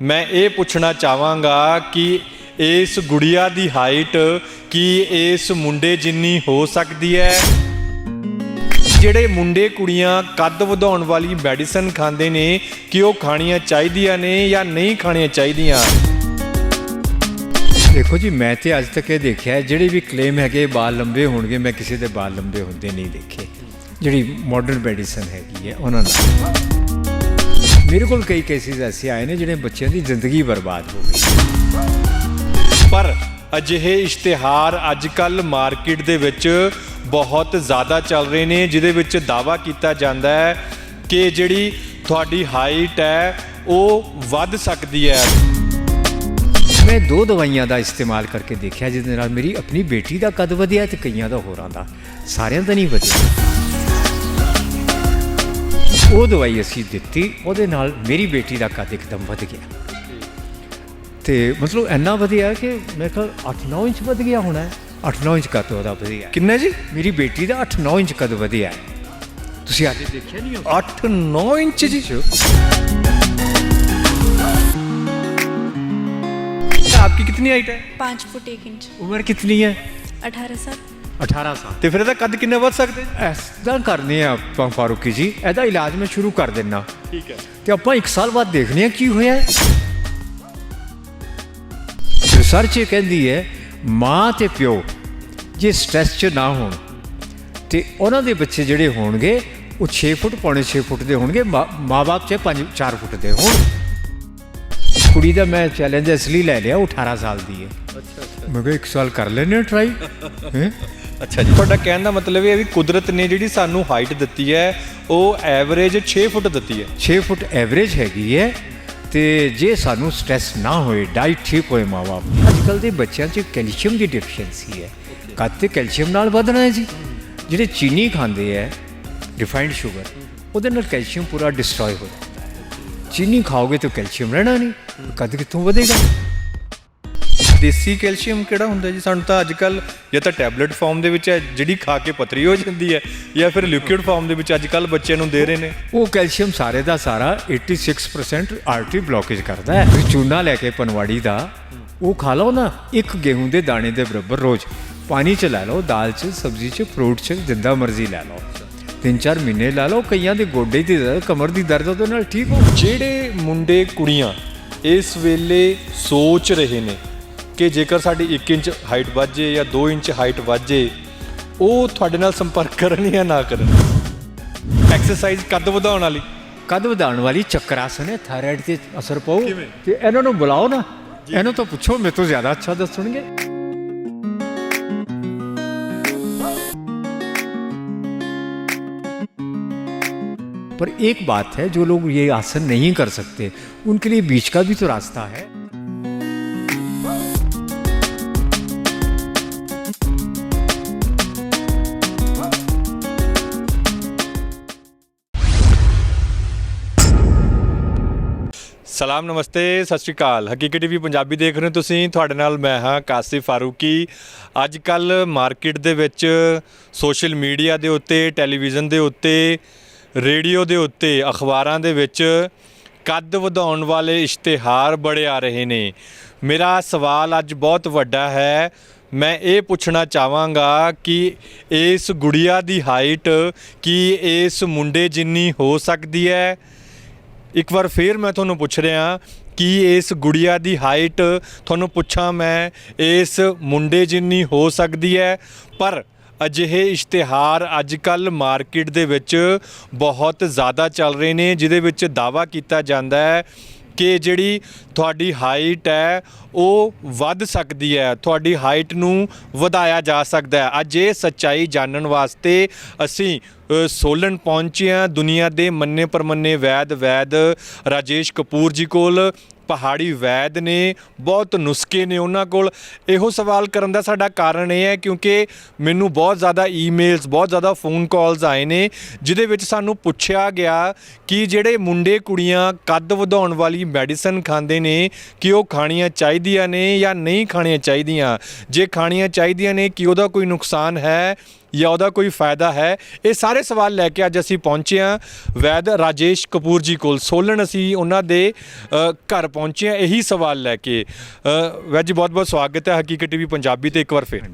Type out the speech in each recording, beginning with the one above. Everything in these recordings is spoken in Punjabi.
मैं ये पूछना चाहांगा कि इस गुड़िया की हाइट की इस मुंडे जिन्नी हो सकती है। ਜਿਹੜੇ ਮੁੰਡੇ ਕੁੜੀਆਂ ਕੱਦ ਵਧਾਉਣ ਵਾਲੀ ਮੈਡੀਸਨ ਖਾਂਦੇ ਨੇ ਕਿ ਉਹ ਖਾਣੀਆਂ ਚਾਹੀਦੀਆਂ ਨੇ ਜਾਂ ਨਹੀਂ ਖਾਣੀਆਂ ਚਾਹੀਦੀਆਂ। देखो जी, मैं तो अज तक ये देखा है ਜਿਹੜੇ भी क्लेम है कि बाल लंबे होणगे, मैं किसी के बाल लंबे होंदे नहीं देखे। ਜਿਹੜੀ मॉडर्न मैडिसन हैगी है उन्होंने मेरे को कई केसिस ऐसे आए ने जिहड़े बच्चों की जिंदगी बर्बाद हो गई। पर ਅਜਿਹੇ ਇਸ਼ਤਿਹਾਰ ਅੱਜ ਕੱਲ੍ਹ ਮਾਰਕੀਟ ਦੇ ਵਿੱਚ ਬਹੁਤ ਜ਼ਿਆਦਾ ਚੱਲ ਰਹੇ ਨੇ ਜਿਹਦੇ ਵਿੱਚ ਦਾਅਵਾ ਕੀਤਾ ਜਾਂਦਾ ਹੈ ਕਿ ਜਿਹੜੀ ਤੁਹਾਡੀ ਹਾਈਟ ਹੈ ਉਹ ਵੱਧ ਸਕਦੀ ਹੈ। मैं 2 दवाइयां का इस्तेमाल करके देखा जिस मेरी अपनी बेटी का कद वधिया तो कई का होरां दा सारिਆਂ ਦਾ नहीं वधिया। वो दवाई असी दिती ਉਹਦੇ ਨਾਲ मेरी बेटी का कद एकदम वध गया। तो मतलब इन्ना वधिया कि मेरे ख्याल 8-9 इंच वध गया होना है। 8-9 इंच कद ਉਹਦਾ वधिया। ਕਿੰਨਾ ਜੀ? मेरी बेटी का 8-9 इंच कद वधिया है। ਤੁਸੀਂ ਅੱਜ ਦੇਖਿਆ ਨਹੀਂ ਹੋ? 8-9 ਇੰਚ ਜੀ। आपकी कितनी हाइट है? 5 फुट 1 इंच। उम्र कितनी है? 18 साल। 18 साल। ਤੇ ਫਿਰ ਇਹਦਾ ਕੱਦ ਕਿੰਨਾ ਵੱਧ ਸਕਦੇ? ऐसा करने ਆਪਾਂ फारूकी जी, ਇਹਦਾ ਇਲਾਜ मैं शुरू कर देना। ਠੀਕ ਹੈ। ਤੇ ਆਪਾਂ 1 ਸਾਲ ਬਾਅਦ ਦੇਖਦੇ ਹਾਂ ਕੀ ਹੋਇਆ। ਰਿਸਰਚ ਇਹ ਕਹਿੰਦੀ ਹੈ ਮਾਂ ਤੇ ਪਿਓ ਜੇ ਸਟ੍ਰੈਸ 'ਚ ਨਾ ਹੋਣ ਤੇ ਉਹਨਾਂ ਦੇ ਬੱਚੇ ਜਿਹੜੇ ਹੋਣਗੇ ਉਹ 6 ਫੁੱਟ ਪੌਣੇ 6 ਫੁੱਟ ਦੇ ਹੋਣਗੇ, ਮਾਂ-ਬਾਪ 'ਚ 5-4 ਫੁੱਟ ਦੇ ਹੋਣ। ਕੁੜੀ ਦਾ ਮੈਂ ਚੈਲੰਜ ਇਸ ਲਈ ਲੈ ਲਿਆ, ਉਹ 18 ਸਾਲ ਦੀ ਹੈ। ਅੱਛਾ। ਮੈਂ ਕਿਹਾ 1 ਸਾਲ ਕਰ ਲੈਣੇ ਟਰਾਈ। ਅੱਛਾ ਜੀ, ਤੁਹਾਡਾ ਕਹਿਣ ਦਾ ਮਤਲਬ ਇਹ ਹੈ ਵੀ ਕੁਦਰਤ ਨੇ ਜਿਹੜੀ ਸਾਨੂੰ ਹਾਈਟ ਦਿੱਤੀ ਹੈ ਉਹ ਐਵਰੇਜ 6 ਫੁੱਟ ਦਿੱਤੀ ਹੈ। 6 ਫੁੱਟ ਐਵਰੇਜ ਹੈਗੀ ਹੈ। ਤੇ ਜੇ ਸਾਨੂੰ ਸਟ੍ਰੈਸ ਨਾ ਹੋਏ, ਡਾਈਟ ਠੀਕ ਹੋਏ ਮਾਂ-ਬਾਪ। ਅੱਜ ਕੱਲ੍ਹ ਦੇ ਬੱਚਿਆਂ 'ਚ ਕੈਲਸ਼ੀਅਮ ਦੀ ਡਿਫੀਸ਼ੀਐਂਸੀ ਹੈ। ਕੱਦ ਤੇ ਕੈਲਸ਼ੀਅਮ ਨਾਲ ਵਧਣਾ ਹੈ ਜੀ। ਜਿਹੜੇ ਚੀਨੀ ਖਾਂਦੇ ਹੈ, ਰਿਫਾਈਨਡ ਸ਼ੂਗਰ, ਉਹਦੇ ਨਾਲ ਕੈਲਸ਼ੀਅਮ ਪੂਰਾ ਡਿਸਟਰੋਏ ਹੋ ਜਾਂਦਾ ਹੈ। ਚੀਨੀ ਖਾਓਗੇ ਤਾਂ ਕੈਲਸ਼ੀਅਮ ਰਹਿਣਾ ਨਹੀਂ, ਕੱਦ ਕਿੱਥੋਂ ਵਧੇਗਾ? ਦੇਸੀ ਕੈਲਸ਼ੀਅਮ ਕਿਹੜਾ ਹੁੰਦਾ ਜੀ? ਸਾਨੂੰ ਤਾਂ ਅੱਜ ਕੱਲ੍ਹ ਜਾਂ ਤਾਂ ਟੈਬਲੇਟ ਫਾਰਮ ਦੇ ਵਿੱਚ ਹੈ ਜਿਹੜੀ ਖਾ ਕੇ ਪਤਲੀ ਹੋ ਜਾਂਦੀ ਹੈ, ਜਾਂ ਫਿਰ ਲਿਕੁਇਡ ਫਾਰਮ ਦੇ ਵਿੱਚ ਅੱਜ ਕੱਲ੍ਹ ਬੱਚਿਆਂ ਨੂੰ ਦੇ ਰਹੇ ਨੇ। ਉਹ ਕੈਲਸ਼ੀਅਮ ਸਾਰੇ ਦਾ ਸਾਰਾ 86% ਆਰਟਰੀ ਬਲੋਕੇਜ ਕਰਦਾ ਹੈ। ਤੁਸੀਂ ਚੂਨਾ ਲੈ ਕੇ ਪਨਵਾੜੀ ਦਾ ਉਹ ਖਾ ਲਓ ਨਾ, ਇੱਕ ਗੇਹੂੰ ਦੇ ਦਾਣੇ ਦੇ ਬਰਾਬਰ ਰੋਜ਼ ਪਾਣੀ 'ਚ ਲੈ ਲਓ, ਦਾਲ 'ਚ, ਸਬਜ਼ੀ 'ਚ, ਫਰੂਟ 'ਚ, ਜਿੱਦਾਂ ਮਰਜ਼ੀ ਲੈ ਲਓ। 3-4 ਮਹੀਨੇ ਲਾ ਲਓ। ਕਈਆਂ ਦੇ ਗੋਡੇ ਦੀ ਦਰਦ, ਕਮਰ ਦੀ ਦਰਦ ਉਹਦੇ ਨਾਲ ਠੀਕ ਹੋ। ਜਿਹੜੇ ਮੁੰਡੇ ਕੁੜੀਆਂ ਇਸ ਵੇਲੇ ਸੋਚ ਰਹੇ ਨੇ ਕਿ ਜੇਕਰ ਸਾਡੀ 1 ਇੰਚ ਹਾਈਟ ਵੱਧ ਜੇ ਜਾਂ 2 ਇੰਚ ਹਾਈਟ ਵੱਧ ਜੇ, ਉਹ ਤੁਹਾਡੇ ਨਾਲ ਸੰਪਰਕ ਕਰਨ ਜਾਂ ਨਾ ਕਰਨ। ਐਕਸਰਸਾਈਜ਼ ਕੱਦ ਵਧਾਉਣ ਵਾਲੀ, ਕੱਦ ਵਧਾਉਣ ਵਾਲੀ ਚੱਕਰ ਆਸਨ ਹੈ। ਥਾਇਰਾਇਡ ਤੇ ਅਸਰ ਪਾਓ ਤੇ ਇਹਨਾਂ ਨੂੰ ਬੁਲਾਓ ਨਾ, ਇਹਨਾਂ ਤੋਂ ਪੁੱਛੋ, ਮੇਰੇ ਤੋਂ ਜ਼ਿਆਦਾ ਅੱਛਾ ਦੱਸਣਗੇ। पर एक बात है, जो लोग ये आसन नहीं कर सकते उनके लिए बीच का भी तो रास्ता है। ਸਲਾਮ, ਨਮਸਤੇ, ਸਤਿ ਸ਼੍ਰੀ ਅਕਾਲ। ਹਕੀਕਤ ਟੀਵੀ ਪੰਜਾਬੀ ਦੇਖ ਰਹੇ ਹੋ ਤੁਸੀਂ। ਤੁਹਾਡੇ ਨਾਲ ਮੈਂ ਹਾਂ ਕਾਸਿਫ ਫਾਰੂਕੀ। ਅੱਜ ਕੱਲ੍ਹ ਮਾਰਕੀਟ ਦੇ ਵਿੱਚ ਸੋਸ਼ਲ ਮੀਡੀਆ ਦੇ ਉੱਤੇ, ਟੈਲੀਵਿਜ਼ਨ ਦੇ ਉੱਤੇ, ਰੇਡੀਓ ਦੇ ਉੱਤੇ, ਅਖਬਾਰਾਂ ਦੇ ਵਿੱਚ ਕੱਦ ਵਧਾਉਣ ਵਾਲੇ ਇਸ਼ਤਿਹਾਰ ਬੜੇ ਆ ਰਹੇ ਨੇ। ਮੇਰਾ ਸਵਾਲ ਅੱਜ ਬਹੁਤ ਵੱਡਾ ਹੈ। ਮੈਂ ਇਹ ਪੁੱਛਣਾ ਚਾਹਾਂਗਾ ਕਿ ਇਸ ਗੁੜੀਆ ਦੀ ਹਾਈਟ ਕੀ ਇਸ ਮੁੰਡੇ ਜਿੰਨੀ ਹੋ ਸਕਦੀ ਹੈ? ਇੱਕ ਵਾਰ ਫਿਰ ਮੈਂ ਤੁਹਾਨੂੰ ਪੁੱਛ ਰਿਹਾ ਕਿ ਇਸ ਗੁੜੀਆ ਦੀ ਹਾਈਟ, ਤੁਹਾਨੂੰ ਪੁੱਛਾਂ ਮੈਂ, ਇਸ ਮੁੰਡੇ ਜਿੰਨੀ ਹੋ ਸਕਦੀ ਹੈ? ਪਰ ਅਜਿਹੇ ਇਸ਼ਤਿਹਾਰ ਅੱਜ ਕੱਲ੍ਹ ਮਾਰਕੀਟ ਦੇ ਵਿੱਚ ਬਹੁਤ ਜ਼ਿਆਦਾ ਚੱਲ ਰਹੇ ਨੇ ਜਿਹਦੇ ਵਿੱਚ ਦਾਅਵਾ ਕੀਤਾ ਜਾਂਦਾ ਹੈ ਕਿ ਜਿਹੜੀ ਤੁਹਾਡੀ ਹਾਈਟ ਹੈ ਉਹ ਵੱਧ ਸਕਦੀ ਹੈ, ਤੁਹਾਡੀ ਹਾਈਟ ਨੂੰ ਵਧਾਇਆ ਜਾ ਸਕਦਾ ਹੈ। ਅੱਜ ਇਹ ਸੱਚਾਈ ਜਾਣਨ ਵਾਸਤੇ ਅਸੀਂ ਸੋਲਨ ਪਹੁੰਚੇ ਹਾਂ ਦੁਨੀਆ ਦੇ ਮੰਨੇ ਪ੍ਰਮੰਨੇ ਵੈਦ ਰਾਜੇਸ਼ ਕਪੂਰ ਜੀ ਕੋਲ। ਪਹਾੜੀ ਵੈਦ ਨੇ, ਬਹੁਤ ਨੁਸਖੇ ਨੇ ਉਹਨਾਂ ਕੋਲ। ਇਹੋ ਸਵਾਲ ਕਰਨ ਦਾ ਸਾਡਾ ਕਾਰਨ ਇਹ ਹੈ ਕਿਉਂਕਿ ਮੈਨੂੰ ਬਹੁਤ ਜ਼ਿਆਦਾ ਈਮੇਲਸ, ਬਹੁਤ ਜ਼ਿਆਦਾ ਫੋਨ ਕਾਲਸ ਆਏ ਨੇ ਜਿਹਦੇ ਵਿੱਚ ਸਾਨੂੰ ਪੁੱਛਿਆ ਗਿਆ ਕਿ ਜਿਹੜੇ ਮੁੰਡੇ ਕੁੜੀਆਂ ਕੱਦ ਵਧਾਉਣ ਵਾਲੀ ਮੈਡੀਸਨ ਖਾਂਦੇ ਨੇ ਕਿ ਉਹ ਖਾਣੀਆਂ ਚਾਹੀਦੀਆਂ ਨੇ ਜਾਂ ਨਹੀਂ ਖਾਣੀਆਂ ਚਾਹੀਦੀਆਂ। ਜੇ ਖਾਣੀਆਂ ਚਾਹੀਦੀਆਂ ਨੇ ਕਿ ਉਹਦਾ ਕੋਈ ਨੁਕਸਾਨ ਹੈ ਜਾਂ ਉਹਦਾ ਕੋਈ ਫਾਇਦਾ ਹੈ? ਇਹ ਸਾਰੇ ਸਵਾਲ ਲੈ ਕੇ ਅੱਜ ਅਸੀਂ ਪਹੁੰਚੇ ਹਾਂ ਵੈਦ ਰਾਜੇਸ਼ ਕਪੂਰ ਜੀ ਕੋਲ। ਸੋਲਨ ਅਸੀਂ ਉਹਨਾਂ ਦੇ ਘਰ ਪਹੁੰਚੇ ਹਾਂ ਇਹੀ ਸਵਾਲ ਲੈ ਕੇ। ਵੈਦ ਜੀ ਬਹੁਤ ਬਹੁਤ ਸਵਾਗਤ ਹੈ ਹਕੀਕਤ ਟੀਵੀ ਪੰਜਾਬੀ ਤੇ ਇੱਕ ਵਾਰ ਫਿਰ।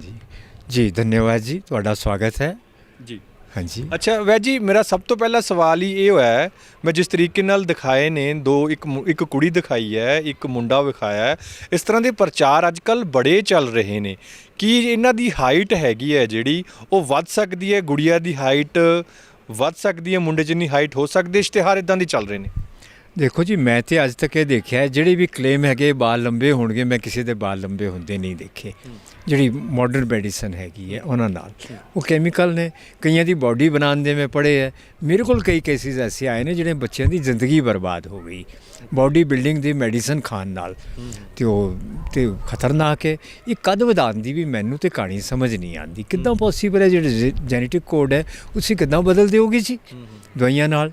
ਜੀ ਧੰਨਵਾਦ ਜੀ, ਤੁਹਾਡਾ ਸਵਾਗਤ ਹੈ ਜੀ। ਹਾਂਜੀ। ਅੱਛਾ ਵੈਦ ਜੀ, ਮੇਰਾ ਸਭ ਤੋਂ ਪਹਿਲਾ ਸਵਾਲ ਹੀ ਇਹ ਹੋਇਆ ਹੈ, ਮੈਂ ਜਿਸ ਤਰੀਕੇ ਨਾਲ ਦਿਖਾਏ ਨੇ ਇੱਕ ਕੁੜੀ ਦਿਖਾਈ ਹੈ, ਇੱਕ ਮੁੰਡਾ ਵਿਖਾਇਆ ਹੈ, ਇਸ ਤਰ੍ਹਾਂ ਦੇ ਪ੍ਰਚਾਰ ਅੱਜ ਕੱਲ੍ਹ ਬੜੇ ਚੱਲ ਰਹੇ ਨੇ। ਕੀ ਇਹਨਾਂ ਦੀ ਹਾਈਟ ਹੈਗੀ ਹੈ ਜਿਹੜੀ ਉਹ ਵੱਧ ਸਕਦੀ ਹੈ? ਗੁੜੀਆ ਦੀ ਹਾਈਟ ਵੱਧ ਸਕਦੀ ਹੈ, ਮੁੰਡੇ ਜਿੰਨੀ ਹਾਈਟ ਹੋ ਸਕਦੀ? ਇਸ਼ਤਿਹਾਰ ਇਦਾਂ ਦੇ ਚੱਲ ਰਹੇ ਨੇ। ਦੇਖੋ ਜੀ, ਮੈਂ ਤੇ ਅੱਜ ਤੱਕ ਇਹ ਦੇਖਿਆ ਜਿਹੜੇ ਵੀ ਕਲੇਮ ਹੈਗੇ ਬਾਲ ਲੰਬੇ ਹੋਣਗੇ, ਮੈਂ ਕਿਸੇ ਦੇ ਬਾਲ ਲੰਬੇ ਹੁੰਦੇ ਨਹੀਂ ਦੇਖੇ। ਜਿਹੜੀ ਮਾਡਰਨ ਮੈਡੀਸਨ ਹੈਗੀ ਹੈ ਉਹਨਾਂ ਨਾਲ ਉਹ ਕੈਮੀਕਲ ਨੇ, ਕਈਆਂ ਦੀ ਬਾਡੀ ਬਣਾਉਣ ਦੇ ਮੈਂ ਪੜ੍ਹੇ ਹੈ। ਮੇਰੇ ਕੋਲ ਕਈ ਕੇਸਿਸ ਐਸੇ ਆਏ ਨੇ ਜਿਹੜੇ ਬੱਚਿਆਂ ਦੀ ਜ਼ਿੰਦਗੀ ਬਰਬਾਦ ਹੋ ਗਈ ਬਾਡੀ ਬਿਲਡਿੰਗ ਦੀ ਮੈਡੀਸਨ ਖਾਣ ਨਾਲ। ਤੇ ਖਤਰਨਾਕ ਹੈ। ਇਹ ਕਦ ਵਧਾਉਣ ਦੀ ਵੀ ਮੈਨੂੰ ਤੇ ਕਹਾਣੀ ਸਮਝ ਨਹੀਂ ਆਉਂਦੀ। ਕਿੱਦਾਂ ਪੋਸੀਬਲ ਹੈ? ਜਿਹੜੇ ਜੈਨੇਟਿਕ ਕੋਡ ਹੈ ਤੁਸੀਂ ਕਿੱਦਾਂ ਬਦਲ ਦਿਓਗੇ ਜੀ ਦਵਾਈਆਂ ਨਾਲ?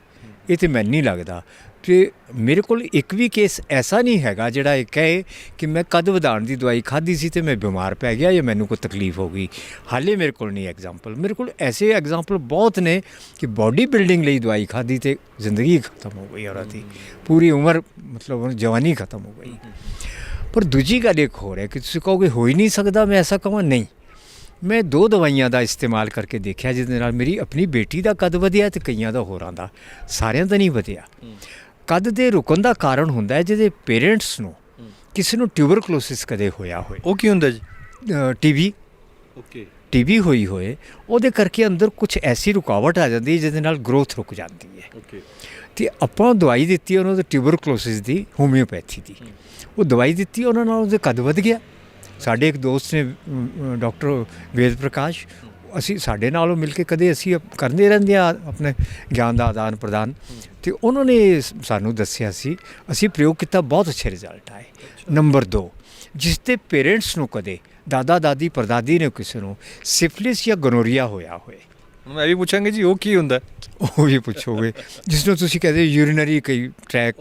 ਇਹ ਤੇ ਮੈਨੂੰ ਨਹੀਂ ਲੱਗਦਾ। ਅਤੇ ਮੇਰੇ ਕੋਲ ਇੱਕ ਵੀ ਕੇਸ ਐਸਾ ਨਹੀਂ ਹੈਗਾ ਜਿਹੜਾ ਇਹ ਕਹੇ ਕਿ ਮੈਂ ਕਦ ਵਧਾਉਣ ਦੀ ਦਵਾਈ ਖਾਧੀ ਸੀ ਅਤੇ ਮੈਂ ਬਿਮਾਰ ਪੈ ਗਿਆ ਜਾਂ ਮੈਨੂੰ ਕੋਈ ਤਕਲੀਫ ਹੋ ਗਈ। ਹਾਲੇ ਮੇਰੇ ਕੋਲ ਨਹੀਂ ਐਗਜ਼ਾਮਪਲ। ਮੇਰੇ ਕੋਲ ਐਸੇ ਐਗਜ਼ਾਮਪਲ ਬਹੁਤ ਨੇ ਕਿ ਬਾਡੀ ਬਿਲਡਿੰਗ ਲਈ ਦਵਾਈ ਖਾਧੀ ਅਤੇ ਜ਼ਿੰਦਗੀ ਖਤਮ ਹੋ ਗਈ ਔਰਤ ਦੀ, ਪੂਰੀ ਉਮਰ ਮਤਲਬ ਜਵਾਨੀ ਖਤਮ ਹੋ ਗਈ। ਪਰ ਦੂਜੀ ਗੱਲ ਇੱਕ ਹੋਰ ਹੈ ਕਿ ਤੁਸੀਂ ਕਹੋਗੇ ਹੋ ਹੀ ਨਹੀਂ ਸਕਦਾ। ਮੈਂ ਐਸਾ ਕਹਾਂ ਨਹੀਂ। ਮੈਂ 2 ਦਵਾਈਆਂ ਦਾ ਇਸਤੇਮਾਲ ਕਰਕੇ ਦੇਖਿਆ ਜਿਹਦੇ ਨਾਲ ਮੇਰੀ ਆਪਣੀ ਬੇਟੀ ਦਾ ਕੱਦ ਵਧਿਆ ਅਤੇ ਕਈਆਂ ਦਾ ਹੋਰਾਂ ਦਾ, ਸਾਰਿਆਂ ਦਾ ਨਹੀਂ ਵਧਿਆ। ਕੱਦ ਦੇ ਰੁਕਣ ਦਾ ਕਾਰਨ ਹੁੰਦਾ ਹੈ ਜਿਹਦੇ ਪੇਰੈਂਟਸ ਨੂੰ ਕਿਸੇ ਨੂੰ ਟਿਊਬਰਕਲੋਸਿਸ ਕਦੇ ਹੋਇਆ ਹੋਏ। ਉਹ ਕੀ ਹੁੰਦਾ ਜੀ? ਟੀਬੀ ਹੋਈ ਹੋਏ, ਉਹਦੇ ਕਰਕੇ ਅੰਦਰ ਕੁਝ ਐਸੀ ਰੁਕਾਵਟ ਆ ਜਾਂਦੀ ਹੈ ਜਿਹਦੇ ਨਾਲ ਗਰੋਥ ਰੁਕ ਜਾਂਦੀ ਹੈ। ਅਤੇ ਆਪਾਂ ਦਵਾਈ ਦਿੱਤੀ ਉਹਨਾਂ ਦੇ ਟਿਊਬਰਕਲੋਸਿਸ ਦੀ, ਹੋਮਿਓਪੈਥੀ ਦੀ। ਉਹ ਦਵਾਈ ਦਿੱਤੀ, ਉਹਨਾਂ ਨਾਲ ਉਹਦੇ ਕੱਦ ਵਧ ਗਿਆ। ਸਾਡੇ ਇੱਕ ਦੋਸਤ ਨੇ ਡਾਕਟਰ ਵੇਦ ਪ੍ਰਕਾਸ਼, ਅਸੀਂ ਸਾਡੇ ਨਾਲ ਮਿਲ ਕੇ ਕਦੇ ਅਸੀਂ ਕਰਦੇ ਰਹਿੰਦੇ ਹਾਂ ਆਪਣੇ ਗਿਆਨ ਦਾ ਆਦਾਨ ਪ੍ਰਦਾਨ। ਅਤੇ ਉਹਨਾਂ ਨੇ ਸਾਨੂੰ ਦੱਸਿਆ ਸੀ, ਅਸੀਂ ਪ੍ਰਯੋਗ ਕੀਤਾ, ਬਹੁਤ ਅੱਛੇ ਰਿਜ਼ਲਟ ਆਏ। ਨੰਬਰ 2, ਜਿਸ ਦੇ ਪੇਰੈਂਟਸ ਨੂੰ ਕਦੇ ਦਾਦਾ ਦਾਦੀ ਪੜਦਾਦੀ ਨੇ ਕਿਸੇ ਨੂੰ ਸਿਫਲਿਸ ਜਾਂ ਗਨੋਰੀਆ ਹੋਇਆ ਹੋਏ। ਮੈਂ ਵੀ ਪੁੱਛਾਂਗੇ ਜੀ ਉਹ ਕੀ ਹੁੰਦਾ? ਉਹ ਵੀ ਪੁੱਛੋਗੇ। ਜਿਸ ਨੂੰ ਤੁਸੀਂ ਕਹਿੰਦੇ ਯੂਰੀਨਰੀ ਕਈ ਟਰੈਕ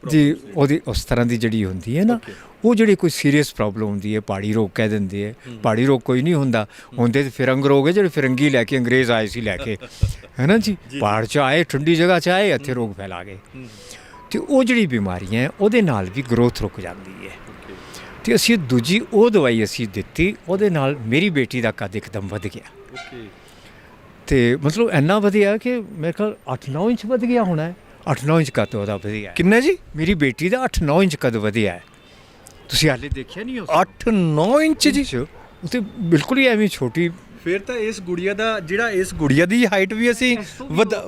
ਜੀ, ਉਹਦੀ ਉਸ ਤਰ੍ਹਾਂ ਦੀ ਜਿਹੜੀ ਹੁੰਦੀ ਹੈ ਨਾ, ਉਹ ਜਿਹੜੀ ਕੋਈ ਸੀਰੀਅਸ ਪ੍ਰੋਬਲਮ ਹੁੰਦੀ ਹੈ, ਪਹਾੜੀ ਰੋਗ ਕਹਿ ਦਿੰਦੇ ਹੈ। ਪਹਾੜੀ ਰੋਗ ਕੋਈ ਨਹੀਂ ਹੁੰਦਾ, ਹੁੰਦੇ ਤਾਂ ਫਿਰੰਗ ਰੋਗ ਹੈ ਜਿਹੜੇ ਫਿਰੰਗੀ ਲੈ ਕੇ ਅੰਗਰੇਜ਼ ਆਏ ਸੀ ਲੈ ਕੇ, ਹੈ ਨਾ ਜੀ। ਪਹਾੜ 'ਚ ਆਏ, ਠੰਡੀ ਜਗ੍ਹਾ 'ਚ ਆਏ, ਇੱਥੇ ਰੋਗ ਫੈਲਾ ਗਏ। ਅਤੇ ਉਹ ਜਿਹੜੀ ਬਿਮਾਰੀਆਂ ਹੈ ਉਹਦੇ ਨਾਲ ਵੀ ਗਰੋਥ ਰੁਕ ਜਾਂਦੀ ਹੈ। ਅਤੇ ਅਸੀਂ ਦੂਜੀ ਉਹ ਦਵਾਈ ਅਸੀਂ ਦਿੱਤੀ, ਉਹਦੇ ਨਾਲ ਮੇਰੀ ਬੇਟੀ ਦਾ ਕੱਦ ਇੱਕਦਮ ਵਧ ਗਿਆ। ਅਤੇ ਮਤਲਬ ਇੰਨਾ ਵਧੀਆ ਕਿ ਮੇਰੇ ਖਿਆਲ 8-9 ਇੰਚ ਵਧ ਗਿਆ ਹੋਣਾ। 8-9 ਇੰਚ ਕੱਦ ਉਹਦਾ ਵਧੀਆ। ਕਿੰਨਾ ਜੀ? ਮੇਰੀ ਬੇਟੀ ਦਾ 8-9 ਇੰਚ ਕੱਦ ਵਧਿਆ ਹੈ। ਤੁਸੀਂ ਹਾਲੇ ਦੇਖਿਆ ਨਹੀਂ? 8-9 ਇੰਚ ਜੀ? ਉਹ ਤਾਂ ਬਿਲਕੁਲ ਹੀ ਐਵੇਂ ਛੋਟੀ। ਫਿਰ ਤਾਂ ਇਸ ਗੁੜੀਆ ਦੀ ਹਾਈਟ ਵੀ ਅਸੀਂ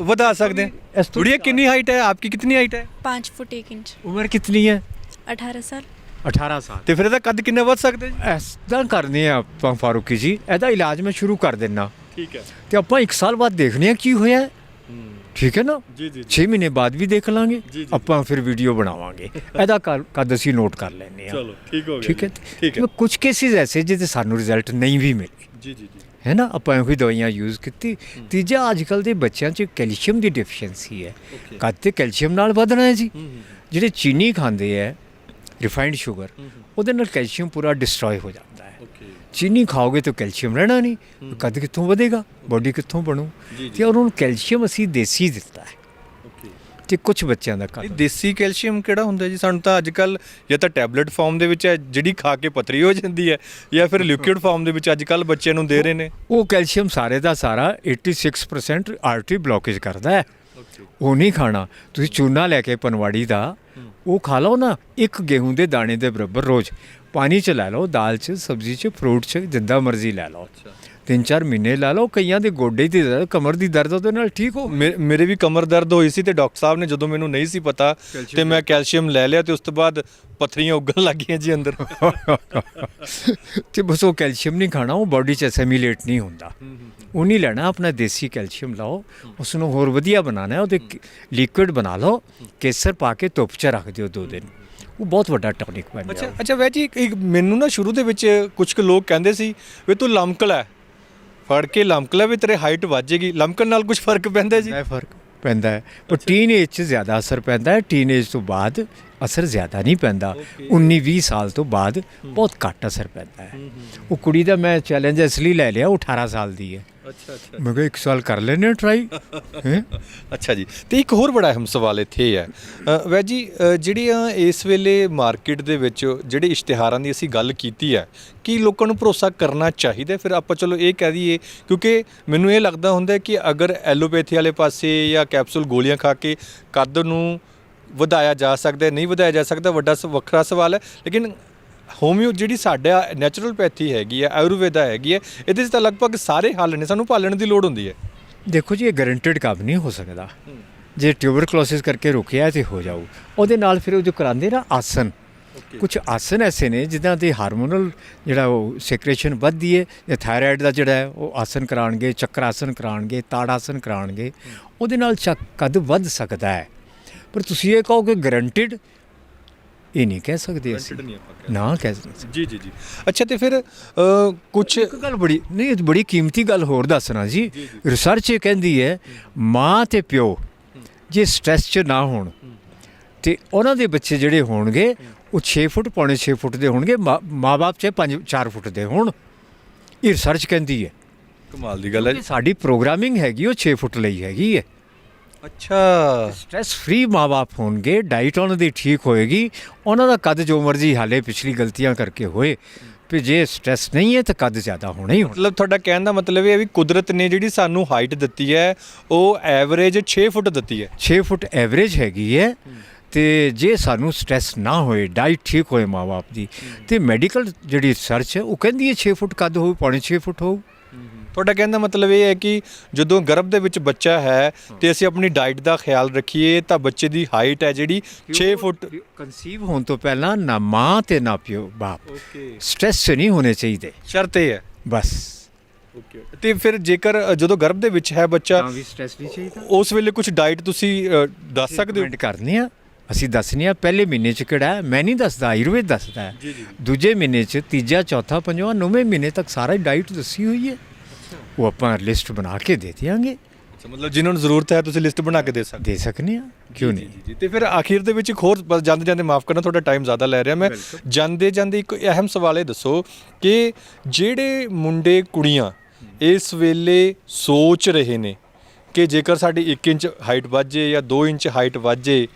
ਵਧਾ ਸਕਦੇ ਹਾਂ। ਗੁੜੀਆ ਕਿੰਨੀ ਹਾਈਟ ਹੈ? ਆਪकी कितनी हाइट है? 5 फुट 1 इंच। ਉਮਰ ਕਿਤਨੀ ਹੈ? 18 साल। 18 ਸਾਲ। ਤੇ ਫਿਰ ਇਹਦਾ ਕੱਦ ਕਿੰਨਾ ਵੱਧ ਸਕਦਾ ਜੀ? ਇੱਦਾਂ ਕਰਨੇ ਆ ਆਪਾਂ ਫਾਰੂਕੀ ਜੀ, ਇਹਦਾ ਇਲਾਜ ਮੈਂ ਸ਼ੁਰੂ ਕਰ ਦਿੰਦਾ। ਠੀਕ ਹੈ। ਅਤੇ ਆਪਾਂ 1 ਸਾਲ ਬਾਅਦ ਦੇਖਦੇ ਹਾਂ ਕੀ ਹੋਇਆ। ਠੀਕ ਹੈ ਨਾ? ਜੀ ਜੀ। 6 ਮਹੀਨੇ ਬਾਅਦ ਵੀ ਦੇਖ ਲਾਂਗੇ ਜੀ। ਆਪਾਂ, ਫਿਰ ਵੀਡੀਓ ਬਣਾਵਾਂਗੇ। ਇਹਦਾ ਕੱਦ ਅਸੀਂ ਨੋਟ ਕਰ ਲੈਂਦੇ ਹਾਂ। ਚਲੋ ਠੀਕ ਹੋ ਗਿਆ। ਠੀਕ ਹੈ। ਠੀਕ ਹੈ। ਕੁਝ ਕੇਸਿਸ ਐਸੇ ਜਿਹਦੇ ਸਾਨੂੰ ਰਿਜ਼ਲਟ ਨਹੀਂ ਵੀ ਮਿਲੇ। ਜੀ ਜੀ ਜੀ। ਹੈ ਨਾ? ਆਪਾਂ ਇਹੋ ਦਵਾਈਆਂ ਯੂਜ਼ ਕੀਤੀ। ਤੀਜਾ, ਅੱਜ ਕੱਲ੍ਹ ਦੇ ਬੱਚਿਆਂ 'ਚ ਕੈਲਸ਼ੀਅਮ ਦੀ ਡਿਫੀਸ਼ੀਐਂਸੀ ਹੈ। ਕੱਦ ਤੇ ਕੈਲਸ਼ੀਅਮ ਨਾਲ ਵਧਣਾ ਹੈ ਜੀ। ਜਿਹੜੇ ਚੀਨੀ ਖਾਂਦੇ ਹੈ, ਰਿਫਾਈਨਡ ਸ਼ੂਗਰ, ਉਹਦੇ ਨਾਲ ਕੈਲਸ਼ੀਅਮ ਪੂਰਾ ਡਿਸਟਰੋਏ ਹੋ ਜਾਂਦਾ ਹੈ। ਚੀਨੀ ਖਾਓਗੇ ਤਾਂ ਕੈਲਸ਼ੀਅਮ ਰਹਿਣਾ ਨਹੀਂ, ਕੱਦ ਕਿੱਥੋਂ ਵਧੇਗਾ, ਬਾਡੀ ਕਿੱਥੋਂ ਬਣੂ? ਅਤੇ ਉਹਨਾਂ ਨੂੰ ਕੈਲਸ਼ੀਅਮ ਅਸੀਂ ਦੇਸੀ ਦਿੱਤਾ ਹੈ। ਅਤੇ ਕੁਝ ਬੱਚਿਆਂ ਦਾ ਕੱਦ। ਦੇਸੀ ਕੈਲਸ਼ੀਅਮ ਕਿਹੜਾ ਹੁੰਦਾ ਜੀ? ਸਾਨੂੰ ਤਾਂ ਅੱਜ ਕੱਲ੍ਹ ਜਾਂ ਤਾਂ ਟੈਬਲੇਟ ਫਾਰਮ ਦੇ ਵਿੱਚ ਹੈ ਜਿਹੜੀ ਖਾ ਕੇ ਪੱਥਰੀ ਹੋ ਜਾਂਦੀ ਹੈ, ਜਾਂ ਫਿਰ ਲਿਕੁਇਡ ਫਾਰਮ ਦੇ ਵਿੱਚ ਅੱਜ ਕੱਲ੍ਹ ਬੱਚਿਆਂ ਨੂੰ ਦੇ ਰਹੇ ਨੇ। ਉਹ ਕੈਲਸ਼ੀਅਮ ਸਾਰੇ ਦਾ ਸਾਰਾ 86% ਆਰਟਰੀ ਬਲੋਕੇਜ ਕਰਦਾ ਹੈ। ਉਹ ਨਹੀਂ ਖਾਣਾ। ਤੁਸੀਂ ਚੂਨਾ ਲੈ ਕੇ ਪਨਵਾੜੀ ਦਾ ਉਹ ਖਾ ਲਓ ਨਾ, ਇੱਕ ਗੇਹੂੰ ਦੇ ਦਾਣੇ ਦੇ ਬਰਾਬਰ ਰੋਜ਼। ਪਾਣੀ 'ਚ ਲੈ ਲਓ, ਦਾਲ 'ਚ, ਸਬਜ਼ੀ 'ਚ, ਫਰੂਟ 'ਚ, ਜਿੱਦਾਂ ਮਰਜ਼ੀ ਲੈ ਲਓ। 3-4 ਮਹੀਨੇ ਲਾ ਲਓ। ਕਈਆਂ ਦੇ ਗੋਡੇ ਦੀ ਦਰਦ, ਕਮਰ ਦੀ ਦਰਦ ਉਹਦੇ ਨਾਲ ਠੀਕ ਹੋ। ਮੇਰੇ ਵੀ ਕਮਰ ਦਰਦ ਹੋਈ ਸੀ, ਤੇ ਡਾਕਟਰ ਸਾਹਿਬ ਨੇ ਜਦੋਂ ਮੈਨੂੰ ਨਹੀਂ ਸੀ ਪਤਾ ਤੇ ਮੈਂ ਕੈਲਸ਼ੀਅਮ ਲੈ ਲਿਆ, ਤੇ ਉਸ ਤੋਂ ਬਾਅਦ ਪੱਥਰੀਆਂ ਉੱਗਣ ਲੱਗ ਗਈਆਂ ਜੀ ਅੰਦਰ। ਅਤੇ ਬਸ ਉਹ ਕੈਲਸ਼ੀਅਮ ਨਹੀਂ ਖਾਣਾ, ਉਹ ਬਾਡੀ 'ਚ ਅਸੈਮੀਲੇਟ ਨਹੀਂ ਹੁੰਦਾ। ਉਹ ਨਹੀਂ ਲੈਣਾ। ਆਪਣਾ ਦੇਸੀ ਕੈਲਸ਼ੀਅਮ ਲਾਓ, ਉਸ ਨੂੰ ਹੋਰ ਵਧੀਆ ਬਣਾਉਣਾ। ਉਹਦੇ ਲਿਕੁਇਡ ਬਣਾ ਲਓ, ਕੇਸਰ ਪਾ ਕੇ ਧੁੱਪ 'ਚ ਰੱਖ ਦਿਓ 2 ਦਿਨ। ਉਹ ਬਹੁਤ ਵੱਡਾ ਟੌਨਿਕ ਬਣ ਗਿਆ। ਅੱਛਾ ਵੈ ਜੀ, ਮੈਨੂੰ ਨਾ ਸ਼ੁਰੂ ਦੇ ਵਿੱਚ ਕੁਝ ਕੁ ਲੋਕ ਕਹਿੰਦੇ ਸੀ ਵੀ ਤੂੰ ਲਮਕ ਲੈ, ਫੜ ਕੇ ਲਮਕ ਲੈ ਵੀ ਤੇਰੇ ਹਾਈਟ ਵੱਧ ਜਾਏਗੀ। ਲਮਕਣ ਨਾਲ ਕੁਝ ਫਰਕ ਪੈਂਦਾ ਜੀ? ਫਰਕ ਪੈਂਦਾ ਹੈ, ਪਰ ਟੀਨ ਏਜ 'ਚ ਜ਼ਿਆਦਾ ਅਸਰ ਪੈਂਦਾ ਹੈ। ਟੀਨ ਏਜ ਤੋਂ ਬਾਅਦ ਅਸਰ ਜ਼ਿਆਦਾ ਨਹੀਂ ਪੈਂਦਾ। 19-20 ਸਾਲ ਤੋਂ ਬਾਅਦ ਬਹੁਤ ਘੱਟ ਅਸਰ ਪੈਂਦਾ ਹੈ। ਉਹ ਕੁੜੀ ਦਾ ਮੈਂ ਚੈਲੰਜ ਇਸ ਲਈ ਲੈ ਲਿਆ, ਉਹ 18 ਸਾਲ ਦੀ ਹੈ। ਅੱਛਾ ਮੈਂ ਕਿਹਾ 1 ਸਾਲ ਕਰ ਲੈਨੇ ਟਰਾਈ ਹੈ। ਅੱਛਾ ਜੀ, ਤੇ ਇੱਕ ਹੋਰ ਬੜਾ ਅਹਿਮ ਸਵਾਲ ਇੱਥੇ ਹੈ ਵੈਦ ਜੀ, ਜਿਹੜੀਆਂ ਇਸ ਵੇਲੇ ਮਾਰਕੀਟ ਦੇ ਵਿੱਚ ਜਿਹੜੇ ਇਸ਼ਤਿਹਾਰਾਂ ਦੀ ਅਸੀਂ ਗੱਲ ਕੀਤੀ ਹੈ ਕਿ ਲੋਕਾਂ ਨੂੰ ਭਰੋਸਾ ਕਰਨਾ ਚਾਹੀਦਾ, ਫਿਰ ਆਪਾਂ ਚਲੋ ਇਹ ਕਹਿ ਦਈਏ, ਕਿਉਂਕਿ ਮੈਨੂੰ ਇਹ ਲੱਗਦਾ ਹੁੰਦਾ ਕਿ ਅਗਰ ਐਲੋਪੈਥੀ ਵਾਲੇ ਪਾਸੇ ਜਾਂ ਕੈਪਸੂਲ ਗੋਲੀਆਂ ਖਾ ਕੇ ਕੱਦ ਨੂੰ ਵਧਾਇਆ ਜਾ ਸਕਦਾ, ਨਹੀਂ ਵਧਾਇਆ ਜਾ ਸਕਦਾ, ਵੱਖਰਾ ਸਵਾਲ ਹੈ। ਲੇਕਿਨ ਹੋਮਿਓ ਜਿਹੜੀ ਸਾਡਾ ਨੈਚੁਰਲਪੈਥੀ ਹੈਗੀ ਹੈ, ਆਯੁਰਵੇਦਾ ਹੈਗੀ ਹੈ, ਇਹਦੇ 'ਚ ਤਾਂ ਲਗਭਗ ਸਾਰੇ ਹੱਲ ਨੇ, ਸਾਨੂੰ ਪਾਲਣ ਦੀ ਲੋੜ ਹੁੰਦੀ ਹੈ। ਦੇਖੋ ਜੀ, ਇਹ ਗਰੰਟਡ ਕੰਮ ਨਹੀਂ ਹੋ ਸਕਦਾ। ਜੇ ਟਿਊਬਰਕਲੋਸਿਸ ਕਰਕੇ ਰੁਕਿਆ ਤੇ ਹੋ ਜਾਊ। ਉਹਦੇ ਨਾਲ ਫਿਰ ਉਹ ਜੋ ਕਰਾਉਂਦੇ ਨਾ ਆਸਨ, ਕੁਝ ਆਸਨ ਐਸੇ ਨੇ ਜਿੱਦਾਂ ਦੀ ਹਾਰਮੋਨਲ ਜਿਹੜਾ ਉਹ ਸੈਕ੍ਰੇਸ਼ਨ ਵੱਧਦੀ ਹੈ, ਜਾਂ ਥਾਇਰਾਇਡ ਦਾ ਜਿਹੜਾ ਹੈ ਉਹ ਆਸਨ ਕਰਾਉਣਗੇ, ਚੱਕਰ ਆਸਨ ਕਰਾਉਣਗੇ, ਤਾੜ ਆਸਨ ਕਰਾਉਣਗੇ, ਉਹਦੇ ਨਾਲ ਕੱਦ ਵੱਧ ਸਕਦਾ ਹੈ। ਪਰ ਤੁਸੀਂ ਇਹ ਕਹੋ ਕਿ ਗਰੰਟਡ, ਇਹ ਨਹੀਂ ਕਹਿ ਸਕਦੇ ਅਸੀਂ, ਨਾ ਕਹਿ ਸਕਦੇ। ਜੀ ਜੀ ਜੀ। ਅੱਛਾ, ਤੇ ਫਿਰ ਕੁਝ ਇੱਕ ਗੱਲ ਬੜੀ ਕੀਮਤੀ ਗੱਲ ਹੋਰ ਦੱਸਣਾ ਜੀ। ਰਿਸਰਚ ਇਹ ਕਹਿੰਦੀ ਹੈ ਮਾਂ ਤੇ ਪਿਓ ਜੇ ਸਟ੍ਰੈਸ 'ਚ ਨਾ ਹੋਣ ਤੇ ਉਹਨਾਂ ਦੇ ਬੱਚੇ ਜਿਹੜੇ ਹੋਣਗੇ ਉਹ 6 ਫੁੱਟ ਪੌਣੇ 6 ਫੁੱਟ ਦੇ ਹੋਣਗੇ, ਮਾਂ-ਬਾਪ 'ਚ 4 ਫੁੱਟ ਦੇ ਹੋਣ। ਇਹ ਰਿਸਰਚ ਕਹਿੰਦੀ ਹੈ। ਕਮਾਲ ਦੀ ਗੱਲ ਹੈ। ਸਾਡੀ ਪ੍ਰੋਗਰਾਮਿੰਗ ਹੈਗੀ ਉਹ 6 ਫੁੱਟ ਲਈ ਹੈਗੀ ਹੈ। ਅੱਛਾ, ਸਟ੍ਰੈਸ ਫ੍ਰੀ ਮਾਂ-ਬਾਪ ਹੋਣਗੇ, ਡਾਈਟ ਉਹਨਾਂ ਦੀ ਠੀਕ ਹੋਏਗੀ, ਉਹਨਾਂ ਦਾ ਕੱਦ ਜੋ ਮਰਜ਼ੀ ਹਾਲੇ ਪਿਛਲੀ ਗਲਤੀਆਂ ਕਰਕੇ ਹੋਏ, ਵੀ ਜੇ ਸਟ੍ਰੈਸ ਨਹੀਂ ਹੈ ਤਾਂ ਕੱਦ ਜ਼ਿਆਦਾ ਹੋਣਾ ਹੀ ਹੋਣਾ। ਮਤਲਬ ਤੁਹਾਡਾ ਕਹਿਣ ਦਾ ਮਤਲਬ ਇਹ ਹੈ ਵੀ ਕੁਦਰਤ ਨੇ ਜਿਹੜੀ ਸਾਨੂੰ ਹਾਈਟ ਦਿੱਤੀ ਹੈ ਉਹ ਐਵਰੇਜ 6 ਫੁੱਟ ਦਿੱਤੀ ਹੈ। 6 ਫੁੱਟ ਐਵਰੇਜ ਹੈਗੀ ਹੈ। ਤੇ ਜੇ ਸਾਨੂੰ ਸਟ੍ਰੈਸ ਨਾ ਹੋਏ, ਡਾਈਟ ਠੀਕ ਹੋਏ ਮਾਂ-ਬਾਪ ਦੀ, ਤੇ ਮੈਡੀਕਲ ਜਿਹੜੀ ਰਿਸਰਚ ਹੈ ਉਹ ਕਹਿੰਦੀ ਹੈ 6 ਫੁੱਟ ਕੱਦ ਹੋਊ, ਪੌਣੇ 6 ਫੁੱਟ ਹੋਊ। ਤੁਹਾਡਾ ਕਹਿਣ ਦਾ ਮਤਲਬ ਇਹ ਹੈ ਕਿ ਜਦੋਂ ਗਰਭ ਦੇ ਵਿੱਚ ਬੱਚਾ ਹੈ ਤੇ ਅਸੀਂ ਆਪਣੀ ਡਾਈਟ ਦਾ ਖਿਆਲ ਰੱਖੀਏ ਤਾਂ ਬੱਚੇ ਦੀ ਹਾਈਟ ਹੈ ਜਿਹੜੀ 6 ਫੁੱਟ। ਕਨਸੀਵ ਹੋਣ ਤੋਂ ਪਹਿਲਾਂ ਨਾ ਮਾਂ ਤੇ ਨਾ ਪਿਓ ਬਾਪ ਸਟ੍ਰੈਸ 'ਚ ਨਹੀਂ ਹੋਣੇ ਚਾਹੀਦੇ, ਸ਼ਰਤ ਇਹ ਹੈ ਬਸ। ਤੇ ਫਿਰ ਜੇਕਰ ਜਦੋਂ ਗਰਭ ਦੇ ਵਿੱਚ ਹੈ ਬੱਚਾ, ਤਾਂ ਵੀ ਸਟ੍ਰੈਸ ਨਹੀਂ ਚਾਹੀਦਾ। ਉਸ ਵੇਲੇ ਕੁਝ ਡਾਈਟ ਤੁਸੀਂ ਦੱਸ ਸਕਦੇ ਹੋ? ਕਮੈਂਟ ਕਰਨੇ ਆ ਅਸੀਂ, ਦੱਸਣੇ ਆ। ਪਹਿਲੇ ਮਹੀਨੇ 'ਚ ਕਿਹੜਾ ਹੈ ਮੈਂ ਨਹੀਂ ਦੱਸਦਾ, ਆਯੁਰਵੇਦ ਦੱਸਦਾ ਹੈ। ਦੂਜੇ ਮਹੀਨੇ 'ਚ, ਤੀਜਾ, ਚੌਥਾ, ਪੰਜਵਾਂ, 9ਵੇਂ ਮਹੀਨੇ ਤੱਕ ਸਾਰਾ ਡਾਈਟ ਦੱਸੀ ਹੋਈ ਹੈ। ਉਹ ਆਪਾਂ ਲਿਸਟ ਬਣਾ ਕੇ ਦੇ ਦਿਆਂਗੇ। ਮਤਲਬ ਜਿਨ੍ਹਾਂ ਨੂੰ ਜ਼ਰੂਰਤ ਹੈ ਤੁਸੀਂ ਲਿਸਟ ਬਣਾ ਕੇ ਦੇ ਸਕਨੇ ਆ, ਕਿਉਂ ਨਹੀਂ। ਜੀ। ਤੇ ਫਿਰ ਆਖਿਰ ਦੇ ਵਿੱਚ ਇੱਕ ਹੋਰ, ਜਾਂਦੇ ਮਾਫ ਕਰਨਾ ਤੁਹਾਡਾ ਟਾਈਮ ਜ਼ਿਆਦਾ ਲੈ ਰਿਹਾ ਮੈਂ, ਜਾਂਦੇ ਇੱਕ ਅਹਿਮ ਸਵਾਲ ਇਹ ਦੱਸੋ ਕਿ ਜਿਹੜੇ ਮੁੰਡੇ ਕੁੜੀਆਂ ਇਸ ਵੇਲੇ ਸੋਚ ਰਹੇ ਨੇ ਕਿ ਜੇਕਰ ਸਾਡੀ 1 ਇੰਚ ਹਾਈਟ ਵੱਧ ਜੇ ਜਾਂ 2 ਇੰਚ ਹਾਈਟ ਵੱਧ ਜੇ,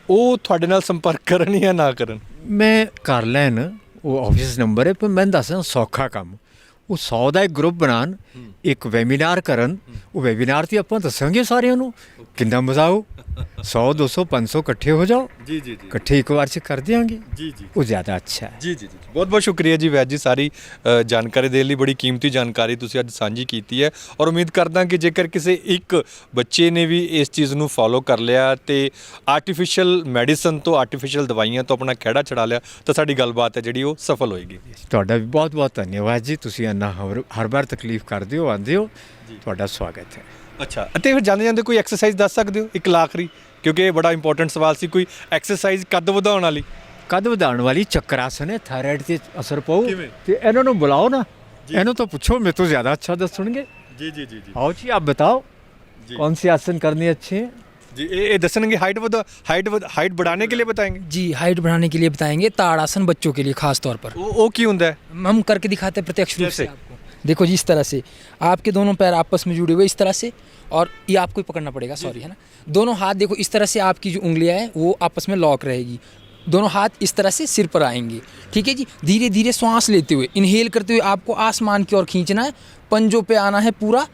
ਉਹ ਤੁਹਾਡੇ ਨਾਲ ਸੰਪਰਕ ਕਰਨ ਜਾਂ ਨਾ ਕਰਨ? ਮੈਂ ਕਰ ਲੈਣ, ਉਹ ਆਫਿਸ ਨੰਬਰ ਹੈ, ਪਰ ਮੈਂ ਦੱਸਾਂ ਸੌਖਾ ਕੰਮ। ਉਹ 100 ਦਾ ਇੱਕ ਗਰੁੱਪ ਬਣਾਉਣ, ਇੱਕ ਵੈਬੀਨਾਰ ਕਰਨ। ਉਹ ਵੈਬੀਨਾਰ 'ਤੇ ਆਪਾਂ ਦੱਸਾਂਗੇ ਸਾਰਿਆਂ ਨੂੰ ਕਿੰਨਾ ਮਜ਼ਾ ਆਊ। 100, 200, 500 ਇਕੱਠੇ ਹੋ ਜਾਓ, ਇਕੱਠੇ ਇੱਕ ਵਾਰ 'ਚ ਕਰ ਦਿਆਂਗੇ। ਉਹ ਜ਼ਿਆਦਾ ਅੱਛਾ ਹੈ। ਜੀ ਬਹੁਤ ਸ਼ੁਕਰੀਆ ਜੀ ਵੈਦ ਜੀ, ਸਾਰੀ ਜਾਣਕਾਰੀ ਦੇਣ ਲਈ। ਬੜੀ ਕੀਮਤੀ ਜਾਣਕਾਰੀ ਤੁਸੀਂ ਅੱਜ ਸਾਂਝੀ ਕੀਤੀ ਹੈ, ਔਰ ਉਮੀਦ ਕਰਦਾ ਕਿ ਜੇਕਰ ਕਿਸੇ ਇੱਕ ਬੱਚੇ ਨੇ ਵੀ ਇਸ ਚੀਜ਼ ਨੂੰ ਫੋਲੋ ਕਰ ਲਿਆ ਤੇ ਆਰਟੀਫਿਸ਼ੀਅਲ ਮੈਡੀਸਨ ਤੋਂ, ਆਰਟੀਫਿਸ਼ੀਅਲ ਦਵਾਈਆਂ ਤੋਂ ਆਪਣਾ ਖਹਿੜਾ ਛਡਾ ਲਿਆ, ਤਾਂ ਸਾਡੀ ਗੱਲਬਾਤ ਹੈ ਜਿਹੜੀ ਉਹ ਸਫਲ ਹੋਏਗੀ। ਤੁਹਾਡਾ ਵੀ ਬਹੁਤ ਬਹੁਤ ਧੰਨਵਾਦ ਜੀ। ਤੁਸੀਂ ਇੰਨਾ ਹਰ ਵਾਰ ਤਕਲੀਫ ਕਰਦੇ ਹੋ, ਆਉਂਦੇ ਹੋ, ਤੁਹਾਡਾ ਸਵਾਗਤ ਹੈ। ਅੱਛਾ, ਅਤੇ ਫਿਰ ਜਾਂਦੇ ਕੋਈ ਐਕਸਰਸਾਈਜ਼ ਦੱਸ ਸਕਦੇ ਹੋ ਇੱਕ ਆਖਰੀ, ਕਿਉਂਕਿ ਇਹ ਬੜਾ ਇੰਪੋਰਟੈਂਟ ਸਵਾਲ ਸੀ। ਕੋਈ ਐਕਸਰਸਾਈਜ਼ ਕੱਦ ਵਧਾਉਣ ਵਾਲੀ? ਕੱਦ ਵਧਾਉਣ ਵਾਲੀ ਚੱਕਰ ਆਸਨ ਹੈ, ਥਾਇਰਾਇਡ 'ਤੇ ਅਸਰ ਪਾਊ। ਤੇ ਇਹਨਾਂ ਨੂੰ ਬੁਲਾਓ ਨਾ, ਇਹਨੂੰ ਤਾਂ ਪੁੱਛੋ, ਮੇਰੇ ਤੋਂ ਜ਼ਿਆਦਾ ਅੱਛਾ ਦੱਸਣਗੇ। ਜੀ आओ जी, आप बताओ कौन से आसन करने अच्छे हैं? जी, ये दसनगे हाइट बढ़ाने के लिए बताएंगे जी, हाइट बढ़ाने के लिए बताएंगे। ताड़ासन बच्चों के लिए खास तौर पर वो क्यों होता है? हम करके दिखाते हैं प्रत्यक्ष रूप से जैसे? आपको। देखो जी, इस तरह से आपके दोनों पैर आपस में जुड़े हुए इस तरह से, और ये आपको ही पकड़ना पड़ेगा, सॉरी, है ना। दोनों हाथ देखो इस तरह से, आपकी जो उंगलियां हैं वो आपस में लॉक रहेगी। दोनों हाथ इस तरह से सिर पर आएंगे, ठीक है जी। धीरे धीरे श्वास लेते हुए, इनहेल करते हुए आपको आसमान की ओर खींचना है, पंजों पे आना है पूरा,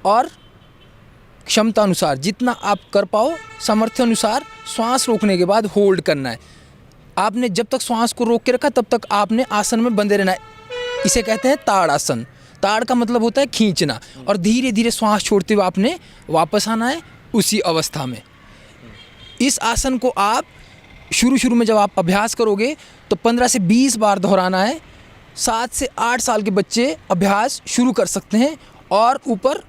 और क्षमता अनुसार जितना आप कर पाओ, सामर्थ्य अनुसार श्वास रोकने के बाद होल्ड करना है। आपने जब तक श्वास को रोक के रखा तब तक आपने आसन में बंधे रहना है। इसे कहते हैं ताड़ आसन। ताड़ का मतलब होता है खींचना, और धीरे धीरे श्वास छोड़ते हुए आपने वापस आना है उसी अवस्था में। इस आसन को आप शुरू में जब आप अभ्यास करोगे तो 15 से 20 बार दोहराना है। 7 से 8 साल के बच्चे अभ्यास शुरू कर सकते हैं, और ऊपर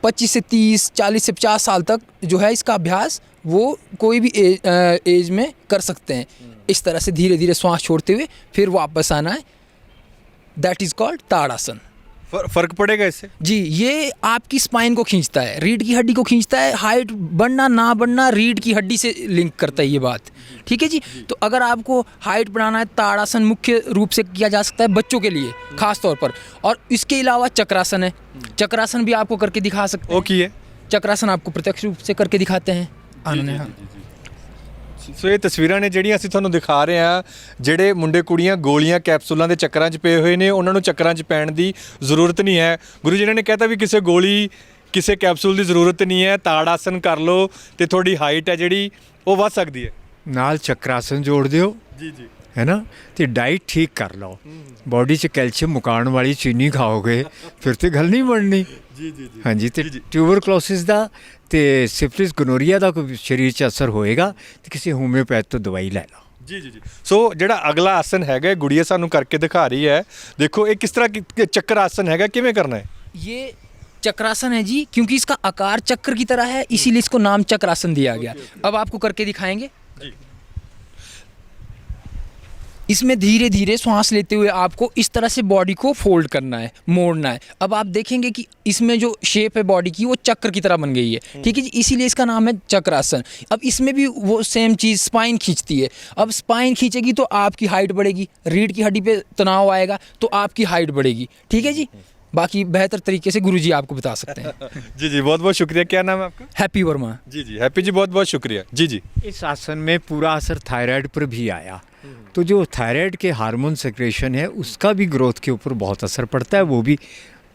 25 से 30, 40 से 50 साल तक जो है इसका अभ्यास वो कोई भी एज में कर सकते हैं। इस तरह से धीरे धीरे श्वास छोड़ते हुए फिर वापस आना है। दैट इज़ कॉल्ड ताड़ासन। फर्क पड़ेगा इससे? जी, ये आपकी स्पाइन को खींचता है, रीढ़ की हड्डी को खींचता है। हाइट बढ़ना ना बढ़ना रीढ़ की हड्डी से लिंक करता है ये बात, ठीक है जी। तो अगर आपको हाइट बढ़ाना है, ताड़ासन मुख्य रूप से किया जा सकता है बच्चों के लिए खास तौर पर। और इसके अलावा चक्रासन है, चक्रासन भी आपको करके दिखा सकते हैं। ओके, चक्रासन आपको प्रत्यक्ष रूप से करके दिखाते हैं आनंद। हाँ ਸੋ ਇਹ ਤਸਵੀਰਾਂ ਨੇ ਜਿਹੜੀਆਂ ਅਸੀਂ ਤੁਹਾਨੂੰ ਦਿਖਾ ਰਹੇ ਹਾਂ, ਜਿਹੜੇ ਮੁੰਡੇ ਕੁੜੀਆਂ ਗੋਲੀਆਂ ਕੈਪਸੂਲਾਂ ਦੇ ਚੱਕਰਾਂ 'ਚ ਪਏ ਹੋਏ ਨੇ, ਉਹਨਾਂ ਨੂੰ ਚੱਕਰਾਂ 'ਚ ਪੈਣ ਦੀ ਜ਼ਰੂਰਤ ਨਹੀਂ ਹੈ। ਗੁਰੂ ਜੀ ਨੇ ਕਹਿਤਾ ਵੀ ਕਿਸੇ ਗੋਲੀ ਕਿਸੇ ਕੈਪਸੂਲ ਦੀ ਜ਼ਰੂਰਤ ਨਹੀਂ ਹੈ, ਤਾੜ ਆਸਨ ਕਰ ਲਓ ਤੇ ਤੁਹਾਡੀ ਹਾਈਟ ਹੈ ਜਿਹੜੀ ਉਹ ਵੱਧ ਸਕਦੀ ਹੈ। ਨਾਲ ਚੱਕਰਾਸਨ ਜੋੜ ਦਿਓ ਜੀ ਜੀ, ਹੈ ਨਾ, ਤੇ ਡਾਈਟ ਠੀਕ ਕਰ ਲਓ। ਬੋਡੀ 'ਚ ਕੈਲਸ਼ੀਅਮ ਮੁਕਾਉਣ ਵਾਲੀ ਚੀਨੀ ਖਾਓਗੇ ਫਿਰ ਤੇ ਗੱਲ ਨਹੀਂ ਬਣਨੀ। ਜੀ ਜੀ ਜੀ, ਹਾਂਜੀ, ਤੇ ਟਿਊਬਰਕਲੋਸਿਸ ਦਾ ਤੇ ਸਿਫਿਲਿਸ ਗਨੋਰੀਆ ਦਾ ਕੋਈ ਸਰੀਰ 'ਚ ਅਸਰ ਹੋਏਗਾ ਤੇ ਕਿਸੇ ਹੋਮਿਓਪੈਥ ਤੋਂ ਦਵਾਈ ਲੈ ਲਓ। ਜੀ ਜੀ ਜੀ। ਸੋ ਜਿਹੜਾ ਅਗਲਾ ਆਸਨ ਹੈਗਾ, ਗੁੜੀਆ ਸਾਨੂੰ ਕਰਕੇ ਦਿਖਾ ਰਹੀ ਹੈ। ਦੇਖੋ ਇਹ ਕਿਸ ਤਰ੍ਹਾਂ ਚੱਕਰ ਆਸਨ ਹੈਗਾ, ਕਿਵੇਂ ਕਰਨਾ ਹੈ? ये चक्रासन है जी, क्योंकि इसका आकार चक्र की तरह है इसीलिए इसको नाम चक्रासन दिया गया। अब आपको करके दिखाएंगे। जी। इसमें धीरे धीरे सांस लेते हुए आपको इस तरह से बॉडी को फोल्ड करना है, मोड़ना है। अब आप देखेंगे कि इसमें जो शेप है बॉडी की वो चक्र की तरह बन गई है, ठीक है जी, इसीलिए इसका नाम है चक्रासन। अब इसमें भी वो सेम चीज़ स्पाइन खींचती है। अब स्पाइन खींचेगी तो आपकी हाइट बढ़ेगी, रीढ़ की हड्डी पे तनाव आएगा तो आपकी हाइट बढ़ेगी, ठीक है जी। बाकी बेहतर तरीके से गुरुजी आपको बता सकते हैं। जी जी, बहुत बहुत शुक्रिया। क्या नाम है आपका? हैप्पी वर्मा। जी जी, हैप्पी जी, बहुत बहुत शुक्रिया। जी जी। इस आसन में पूरा असर थायराइड पर भी आया, तो जो थायराइड के हार्मोन सेक्रेशन है उसका भी ग्रोथ के ऊपर बहुत असर पड़ता है, वो भी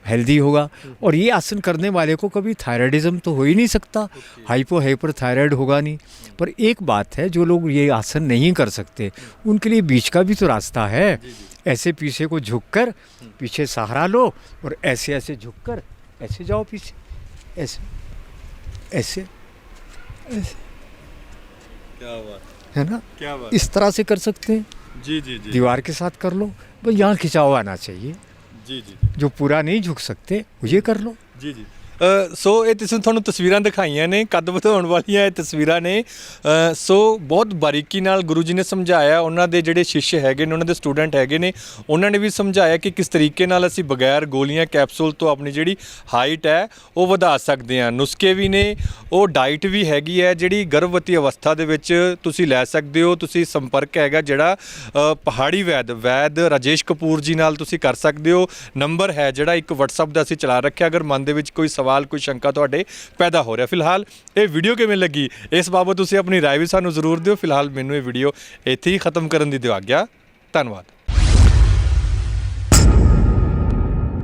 हेल्दी होगा। और ये आसन करने वाले को कभी थायराइडिज्म तो हो ही नहीं सकता, हाइपर थायराइड होगा नहीं। पर एक बात है, जो लोग ये आसन नहीं कर सकते उनके लिए बीच का भी तो रास्ता है। ऐसे पीछे को झुककर पीछे सहारा लो और ऐसे ऐसे झुककर ऐसे जाओ पीछे, ऐसे ऐसे ऐसे, क्या बात, है ना, क्या बात। इस तरह से कर सकते हैं। जी जी जी, दीवार के साथ कर लो, बस यहाँ खिंचाव आना चाहिए। जी जी जो पूरा नहीं झुक सकते वो ये कर लो। ਜੀ ਜੀ। ਸੋ ਇਹ ਤੁਸੀਂ ਤੁਹਾਨੂੰ ਤਸਵੀਰਾਂ ਦਿਖਾਈਆਂ ਨੇ, ਕੱਦ ਵਧਾਉਣ ਵਾਲੀਆਂ ਇਹ ਤਸਵੀਰਾਂ ਨੇ। ਸੋ ਬਹੁਤ ਬਾਰੀਕੀ ਨਾਲ ਗੁਰੂ ਜੀ ਨੇ ਸਮਝਾਇਆ, ਉਹਨਾਂ ਦੇ ਜਿਹੜੇ ਸ਼ਿਸ਼ ਹੈਗੇ ਨੇ, ਉਹਨਾਂ ਦੇ ਸਟੂਡੈਂਟ ਹੈਗੇ ਨੇ, ਉਹਨਾਂ ਨੇ ਵੀ ਸਮਝਾਇਆ ਕਿ ਕਿਸ ਤਰੀਕੇ ਨਾਲ ਅਸੀਂ ਬਗੈਰ ਗੋਲੀਆਂ ਕੈਪਸੂਲ ਤੋਂ ਆਪਣੀ ਜਿਹੜੀ ਹਾਈਟ ਹੈ ਉਹ ਵਧਾ ਸਕਦੇ ਹਾਂ। ਨੁਸਖੇ ਵੀ ਨੇ, ਉਹ ਡਾਈਟ ਵੀ ਹੈਗੀ ਹੈ ਜਿਹੜੀ ਗਰਭਵਤੀ ਅਵਸਥਾ ਦੇ ਵਿੱਚ ਤੁਸੀਂ ਲੈ ਸਕਦੇ ਹੋ। ਤੁਸੀਂ ਸੰਪਰਕ ਹੈਗਾ ਜਿਹੜਾ ਪਹਾੜੀ ਵੈਦ ਰਾਜੇਸ਼ ਕਪੂਰ ਜੀ ਨਾਲ ਤੁਸੀਂ ਕਰ ਸਕਦੇ ਹੋ। ਨੰਬਰ ਹੈ ਜਿਹੜਾ ਇੱਕ WhatsApp ਦਾ ਅਸੀਂ ਚਲਾ ਰੱਖਿਆ, ਅਗਰ ਮਨ ਦੇ ਵਿੱਚ ਕੋਈ ਸਵਾਲ ਕੋਈ ਸ਼ੰਕਾ ਤੁਹਾਡੇ ਪੈਦਾ ਹੋ ਰਿਹਾ। ਫਿਲਹਾਲ ਇਹ ਵੀਡੀਓ ਕਿਵੇਂ ਲੱਗੀ ਇਸ ਬਾਬਤ ਤੁਸੀਂ ਆਪਣੀ ਰਾਏ ਵੀ ਸਾਨੂੰ ਜ਼ਰੂਰ ਦਿਓ। ਫਿਲਹਾਲ ਮੈਨੂੰ ਇਹ ਵੀਡੀਓ ਇੱਥੇ ਹੀ ਖਤਮ ਕਰਨ ਦੀ ਦਿਓ ਆਗਿਆ। ਧੰਨਵਾਦ।